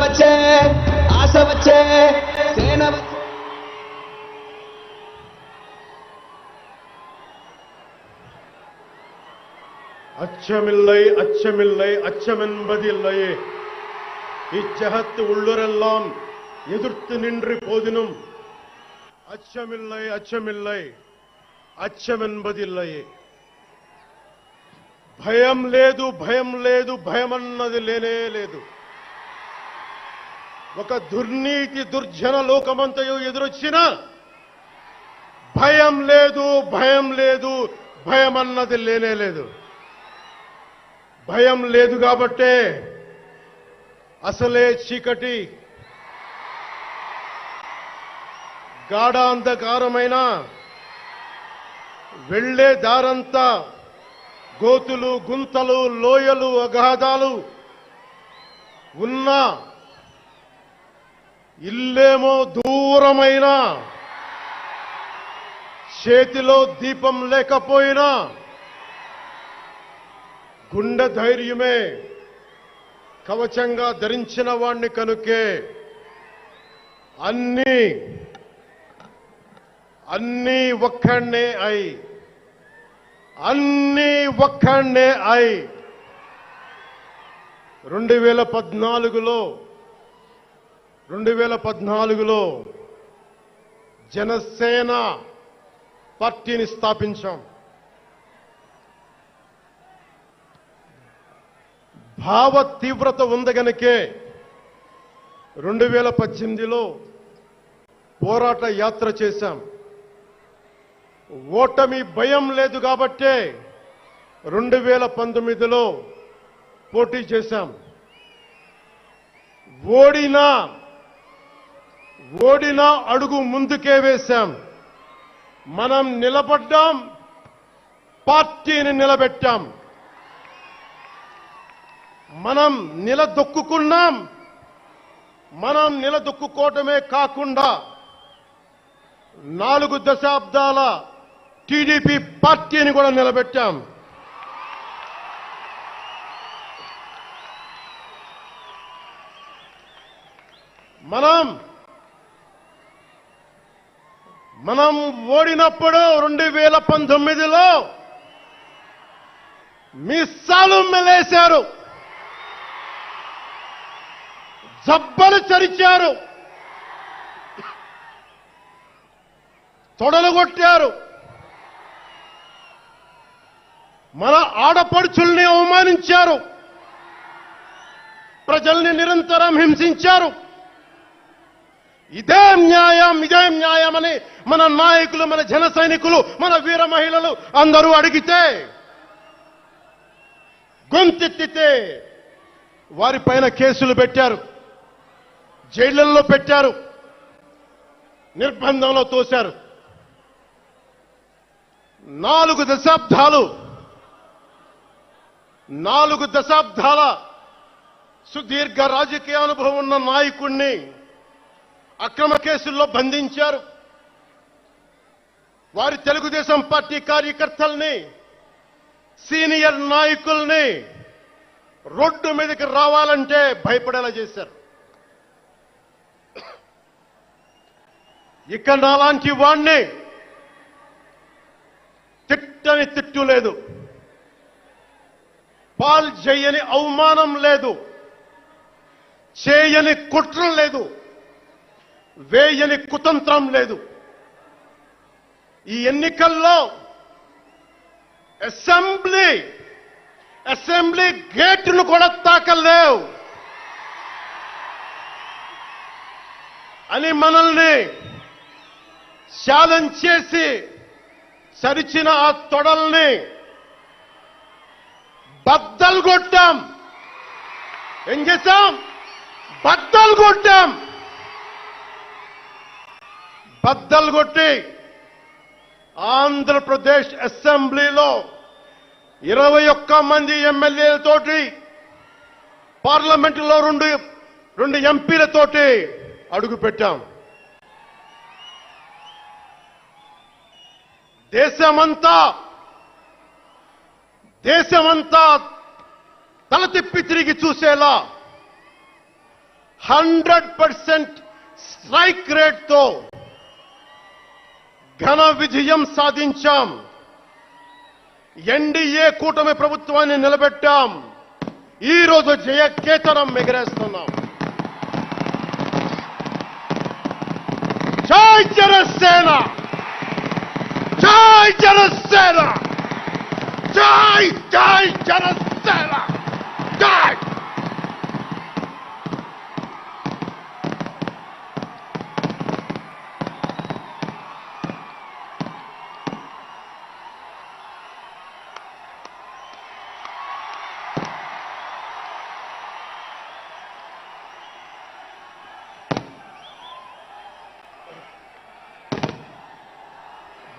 వచ్చే ఆశ వచ్చే సేన அச்சமில்லை அச்சமில்லை அச்சமென்பதில்லையே இச்சகத்து உள்ளுரெல்லாம் எதிர்த்து நின்று போதினும் அச்சமில்லை அச்சமில்லை అచ్చమెన్బదిల్లయే భయం లేదు భయమన్నది లేనే లేదు. ఒక దుర్నీతి దుర్జన లోకమంతయు ఎదురొచ్చినా భయం లేదు భయమన్నది లేనే లేదు. భయం లేదు కాబట్టే అసలే చీకటి గాఢాంధకారమైన వెళ్లే దారంతా గోతులు గుంతలు లోయలు అగాధాలు ఉన్నా ఇల్లేమో దూరమైన చేతిలో దీపం లేకపోయినా గుండె ధైర్యమే కవచంగా ధరించిన వాణ్ణి కనుకే అన్నీ ఒక్కడే అయి 2014లో జనసేన పార్టీని స్థాపించాం. భావ తీవ్రత ఉంది గనుకే 2018లో పోరాట యాత్ర చేశాం. ఓటమి భయం లేదు కాబట్టే 2019లో పోటీ చేశాం. ఓడినా అడుగు ముందుకే వేశాం. మనం నిలబడ్డాం, పార్టీని నిలబెట్టాం. మనం నిలదొక్కుకున్నాం. మనం నిలదొక్కుకోవటమే కాకుండా 4 దశాబ్దాల టీడీపీ పార్టీని కూడా నిలబెట్టాం. మనం ఓడినప్పుడు 2019లో మిస్సాలు మెలేశారు, జబ్బలు చరిచారు, తొడలు కొట్టారు, మన ఆడపడుచుల్ని అవమానించారు, ప్రజల్ని నిరంతరం హింసించారు. ఇదే న్యాయం అని మన నాయకులు, మన జన సైనికులు, మన వీర మహిళలు అందరూ అడిగితే, గొంతెత్తితే వారిపైన కేసులు పెట్టారు, జైళ్లలో పెట్టారు, నిర్బంధంలో తోశారు. 4 దశాబ్దాల సుదీర్ఘ రాజకీయ అనుభవం ఉన్న నాయకుణ్ణి అక్రమ కేసుల్లో బంధించారు. వారి తెలుగుదేశం పార్టీ కార్యకర్తల్ని, సీనియర్ నాయకుల్ని రోడ్డు మీదకి రావాలంటే భయపడేలా చేశారు. ఇక నాలాంటి వాణ్ణి తిట్టని తిట్టు లేదు, పాల్ చేయని అవమానం లేదు, చేయని కుట్ర లేదు, వేయని కుతంత్రం లేదు. ఈ ఎన్నికల్లో అసెంబ్లీ గేటును కూడా తాకలేవు. అని మనల్ని ఛాలెంజ్ చేసి చరిచిన ఆ తొడల్ని బద్దలు కొట్టాం. ఏం చేశాం? బద్దలు కొట్టాం. బద్దలు కొట్టి ఆంధ్రప్రదేశ్ అసెంబ్లీలో 21 మంది ఎమ్మెల్యేలతోటి, పార్లమెంటులో రెండు ఎంపీలతోటి అడుగు పెట్టాం. దేశమంతా తల తిప్పి తిరిగి చూసేలా 100% స్ట్రైక్ రేట్తో ఘన విజయం సాధించాం. ఎన్డీఏ కూటమి ప్రభుత్వాన్ని నిలబెట్టాం. ఈ రోజు జయకేతనం ఎగరేస్తున్నాం. జై జనసేన, జై జనసేన, జై జై జనసేన, జై.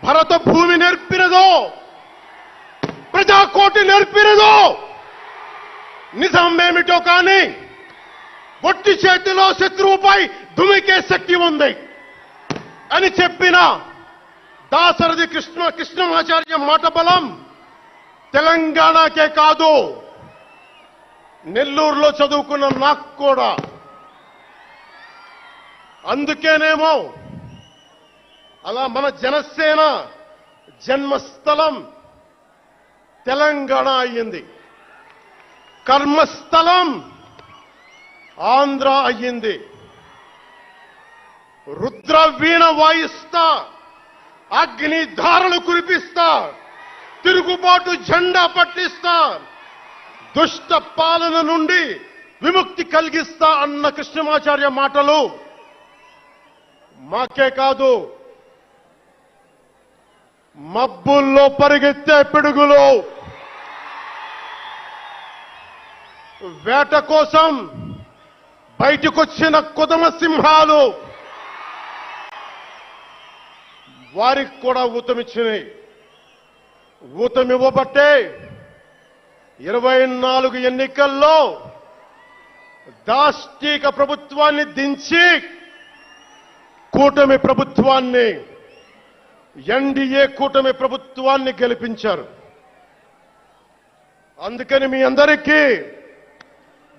భరత భూమి నేర్పినదో, ప్రజాకోటి నేర్పినదో నిజమేమిటో కానీ ఒట్టి చేతిలో శత్రువుపై దుమికే శక్తి ఉంది అని చెప్పిన దాశరథి కృష్ణమాచార్య మాట బలం తెలంగాణకే కాదు, నెల్లూరులో చదువుకున్న నాకు కూడా. అందుకేనేమో అలా మన జనసేన జన్మస్థలం తెలంగాణ అయ్యింది, కర్మస్థలం ఆంధ్ర అయ్యింది. రుద్ర వీణ వాయిస్తా, అగ్ని ధారలు కురిపిస్తా, తిరుగుబాటు జెండా పట్టిస్తా, దుష్ట పాలన నుండి విముక్తి కలిగిస్తా అన్న కృష్ణమాచార్య మాటలు మాకే కాదు, మబ్బుల్లో పరిగెత్తే పిడుగులు, వేట కోసం బయటకొచ్చిన కొదమ సింహాలు వారికి కూడా ఊతమిచ్చినాయి. ఊతమివ్వబట్టే 24 ఎన్నికల్లో దాష్టీక ప్రభుత్వాన్ని దించి కూటమి ప్రభుత్వాన్ని, ఎన్డీఏ కూటమి ప్రభుత్వాన్ని గెలిపించారు. అందుకని మీ అందరికీ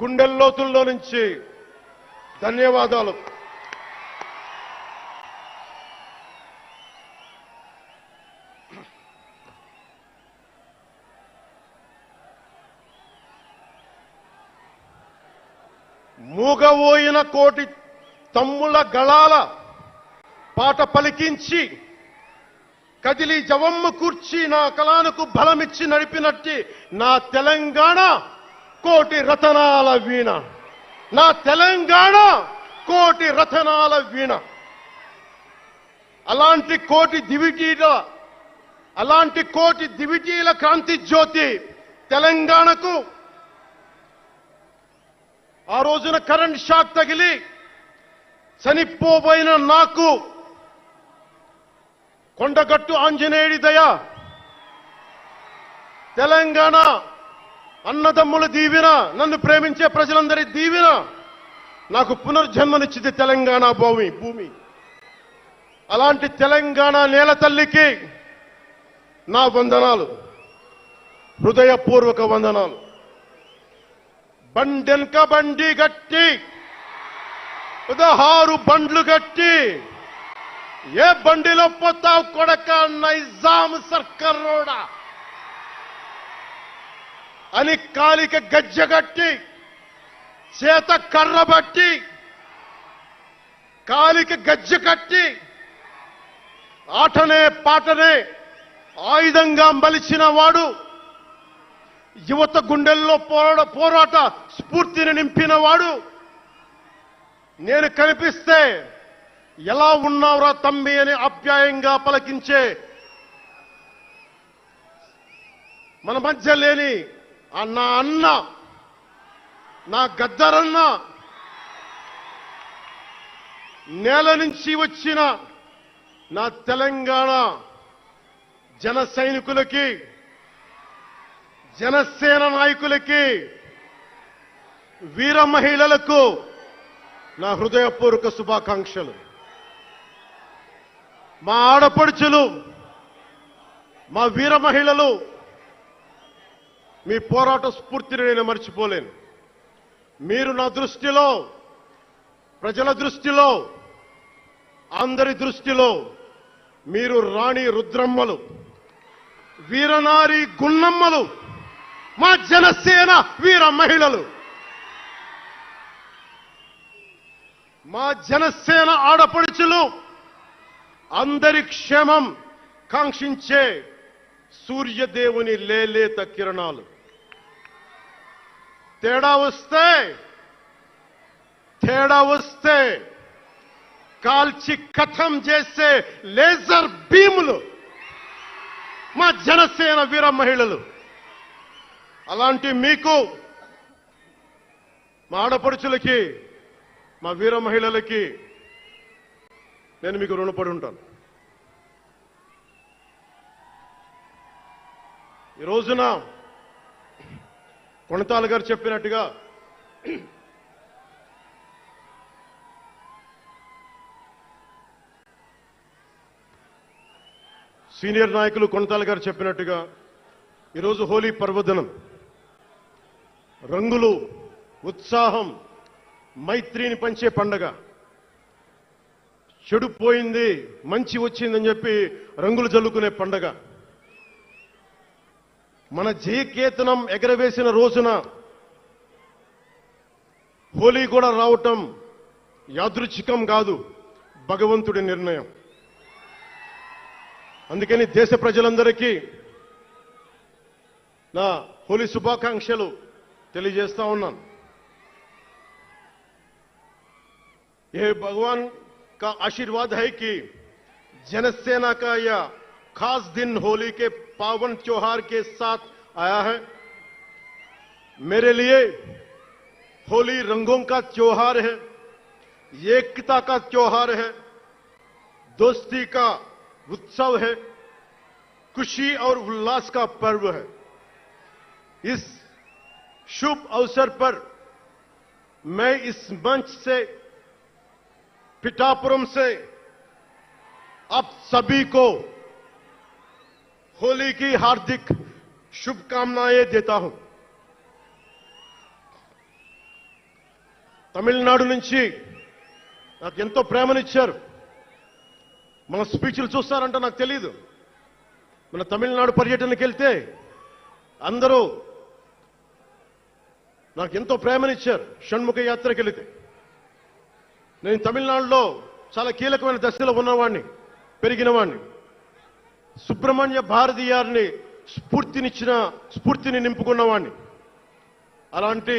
గుండెల్లోతుల్లో నుంచి ధన్యవాదాలు. మూగబోయిన కోటి తమ్ముల గళాల పాట పలికించి కదిలి జవమ్మ కూర్చి నా కళానికి బలమిచ్చి నడిపినట్టి నా తెలంగాణ కోటి రతనాల వీణ, నా తెలంగాణ కోటి రతనాల వీణ. అలాంటి కోటి దివిటీల క్రాంతి జ్యోతి తెలంగాణకు ఆ రోజున కరెంట్ షాక్ తగిలి చనిపోబోయిన నాకు కొండగట్టు ఆంజనేయుడి దయ, తెలంగాణ అన్నదమ్ముల దీవెన, నన్ను ప్రేమించే ప్రజలందరి దీవెన నాకు పునర్జన్మనిచ్చింది తెలంగాణ భూమి. అలాంటి తెలంగాణ నేల తల్లికి నా వందనాలు, హృదయపూర్వక వందనాలు. బండెనక బండి గట్టి 16 బండ్లు గట్టి ఏ బండిలో పోతావు కొడక నైజాం సర్కారోడా అని కాలిక గజ్జగట్టి, చేత కర్ర బట్టి కాలిక గజ్జ కట్టి ఆటనే పాటనే ఆయుధంగా మలిచిన వాడు, యువత గుండెల్లో పోరాట స్ఫూర్తిని నింపిన వాడు. నేను కనిపిస్తే ఎలా ఉన్నావురా తమ్మి అని ఆప్యాయంగా పలకించే మన మధ్య లేని నా అన్న, నా గద్దరన్న, నేల నుంచి వచ్చిన నా తెలంగాణ జన సైనికులకి, జనసేన నాయకులకి, వీర మహిళలకు నా హృదయపూర్వక శుభాకాంక్షలు. మా ఆడపడుచులు, మా వీర మహిళలు, మీ పోరాట స్ఫూర్తిని నేను మర్చిపోలేను. మీరు నా దృష్టిలో, ప్రజల దృష్టిలో, అందరి దృష్టిలో మీరు రాణి రుద్రమ్మలు, వీరనారి గున్నమ్మలు, మా జనసేన వీర మహిళలు. మా జనసేన ఆడపడుచులు అందరి క్షేమం కాంక్షించే సూర్యదేవుని లేలేత కిరణాలు. తేడా వస్తే కాల్చి కథం చేసే లేజర్ బీములు మా జనసేన వీర మహిళలు. అలాంటి మీకు, మా ఆడపడుచులకి, మా వీర మహిళలకి నేను మీకు రుణపడి ఉంటాను. ఈ రోజున కొణతాల గారు చెప్పినట్టుగా సీనియర్ నాయకులు కొణతాల గారు చెప్పినట్టుగా ఈరోజు హోలీ పర్వదినం. రంగులు, ఉత్సాహం, మైత్రిని పంచే పండగ. చెడు పోయింది, మంచి వచ్చిందని చెప్పి రంగులు జల్లుకునే పండగ. మన జయకేతనం ఎగరవేసిన రోజున హోలీ కూడా రావటం యాదృచ్ఛికం కాదు, భగవంతుడి నిర్ణయం. అందుకని దేశ ప్రజలందరికీ నా హోలీ శుభాకాంక్షలు తెలియజేస్తా ఉన్నాను. ये भगवान का आशीर्वाद है कि जनसेना का यह खास दिन होली के पावन त्योहार के साथ आया है. मेरे लिए होली रंगों का त्योहार है, एकता का त्योहार है, दोस्ती का उत्सव है, खुशी और उल्लास का पर्व है. इस शुभ अवसर पर मैं इस मंच से, पिठापुरम से आप सभी को होली की हार्दिक शुभकामनाएं देता हूं. తమిళనాడు నుంచి నాకు ఎంతో ప్రేమనిచ్చారు. మన స్పీచ్లు చూస్తారంటే నాకు తెలియదు. మన తమిళనాడు పర్యటనకి వెళ్తే అందరూ నాకు ఎంతో ప్రేమనిచ్చారు. షణ్ముఖ యాత్రకి వెళితే నేను తమిళనాడులో చాలా కీలకమైన దశలో ఉన్నవాడిని, పెరిగినవాడిని. సుబ్రహ్మణ్య భారతీయారిని స్ఫూర్తిని నింపుకున్నవాడిని. అలాంటి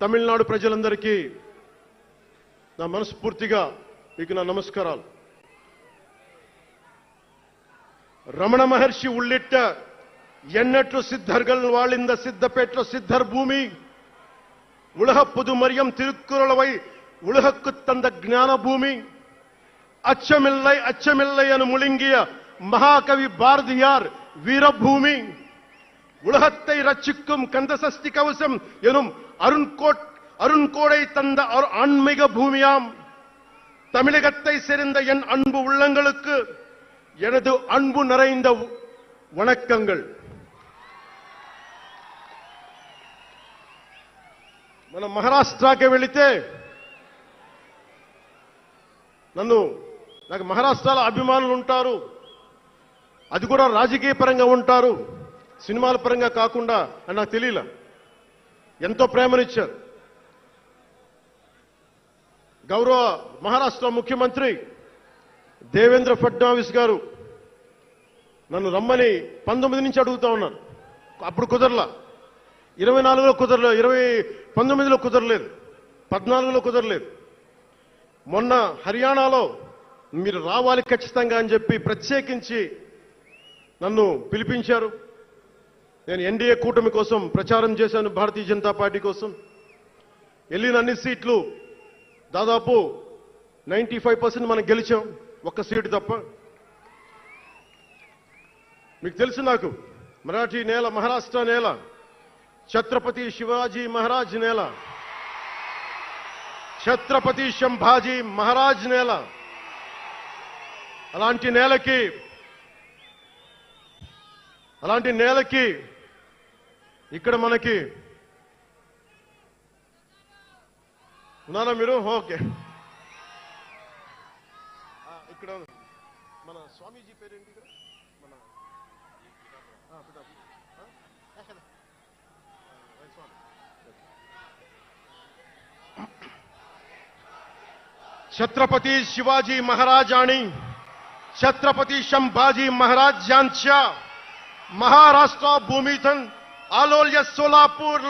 తమిళనాడు ప్రజలందరికీ నా మనస్ఫూర్తిగా మీకు నా నమస్కారాలు. రమణ మహర్షి ఉళ్ళిట్ట ఎన్నట్లు సిద్ధర్గల్ వాళింద సిద్ధపేట్ల సిద్ధర్ భూమి ఉలహ పుదుమరియం తిరుక్కురళవై உலகுக்கு தந்த ஞான பூமி அச்சமில்லை அச்சமில்லை என முழுங்கிய மகாகவி பாரதியார் வீரபூமி உலகத்தை ரட்சிக்கும் கந்தசஷ்டி கவசம் எனும் அருண்கோடை தந்த ஆன்மீக பூமியாம் தமிழகத்தை சேர்ந்த என் அன்பு உள்ளங்களுக்கு எனது அன்பு நிறைந்த வணக்கங்கள். మన మహారాష్ట్రకి వెళితే నాకు మహారాష్ట్రలో అభిమానులు ఉంటారు. అది కూడా రాజకీయ పరంగా ఉంటారు, సినిమాల పరంగా కాకుండా అని నాకు తెలియలా. ఎంతో ప్రేమనిచ్చారు. గౌరవ మహారాష్ట్ర ముఖ్యమంత్రి దేవేంద్ర ఫడ్నవీస్ గారు నన్ను రమ్మని 19 నుంచి అడుగుతా ఉన్నారు. అప్పుడు కుదరలా, 24లో కుదరలేదు, 19లో కుదరలేదు, 14లో కుదరలేదు. మొన్న హర్యానాలో మీరు రావాలి ఖచ్చితంగా అని చెప్పి ప్రత్యేకించి నన్ను పిలిపించారు. నేను ఎన్డీఏ కూటమి కోసం ప్రచారం చేశాను, భారతీయ జనతా పార్టీ కోసం. వెళ్ళిన అన్ని సీట్లు దాదాపు 95% మనం గెలిచాం, ఒక్క సీటు తప్ప. మీకు తెలుసు, నాకు మరాఠీ నేల, మహారాష్ట్ర నేల, ఛత్రపతి శివాజీ మహారాజ్ నేల, ఛత్రపతి సంభాజీ మహారాజ్ నేల. అలాంటి నేలకి ఇక్కడ మనకి ఉన్నారా మీరు? ఓకే. ఇక్కడ మన స్వామీజీ పేరేంటి? ఇక్కడ మన छत्रपती शिवाजी महाराज आणि छत्रपती संभाजी महाराज यांच्या महाराष्ट्र भूमीतून आलोल्य सोलापूर